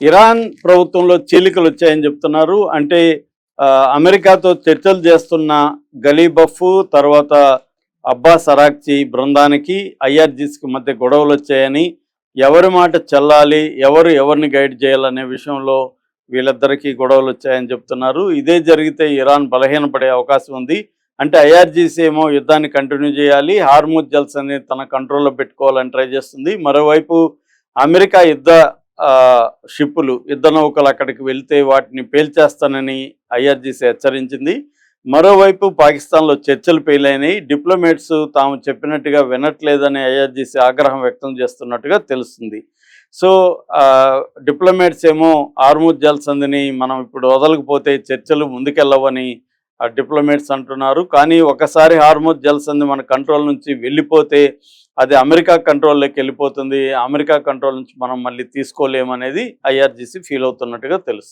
Iran ప్రభుత్వంలో చీలికలు వచ్చాయని చెప్తున్నారు. అంటే అమెరికాతో చర్చలు చేస్తున్న గలీబఫ్ తర్వాత అబ్బాస్ అరాక్చి బృందానికి ఐఆర్జీసీకి మధ్య గొడవలు వచ్చాయని, ఎవరి మాట చెల్లాలి, ఎవరిని గైడ్ చేయాలనే విషయంలో వీళ్ళిద్దరికీ గొడవలు వచ్చాయని చెప్తున్నారు. ఇదే జరిగితే ఇరాన్ బలహీనపడే అవకాశం ఉంది. అంటే ఐఆర్జీసీ ఏమో యుద్ధాన్ని కంటిన్యూ చేయాలి, హార్ముజ్ జల్సని తన కంట్రోల్లో పెట్టుకోవాలని ట్రై చేస్తుంది. మరోవైపు అమెరికా షిప్పులు యుద్ధ నౌకలు అక్కడికి వెళ్తే వాటిని పేల్చేస్తానని ఐఆర్జీసీ హెచ్చరించింది. మరోవైపు పాకిస్తాన్లో చర్చలు పేలైనాయి. డిప్లొమేట్స్ తాము చెప్పినట్టుగా వినట్లేదని ఐఆర్జీసీ ఆగ్రహం వ్యక్తం చేస్తున్నట్టుగా తెలుస్తుంది. సో డిప్లొమేట్స్ ఏమో హార్ముజ్ జల్సంధిని మనం ఇప్పుడు వదలకపోతే చర్చలు ముందుకెళ్ళవని డిప్లొమేట్స్ అంటున్నారు. కానీ ఒకసారి హార్ముజ్ జల్సంధి మన కంట్రోల్ నుంచి వెళ్ళిపోతే అది అమెరికా కంట్రోల్లోకి వెళ్ళిపోతుంది. అమెరికా కంట్రోల్ నుంచి మనం మళ్ళీ తీసుకోలేమనేది ఐఆర్జీసీ ఫీల్ అవుతున్నట్టుగా తెలుస్తుంది.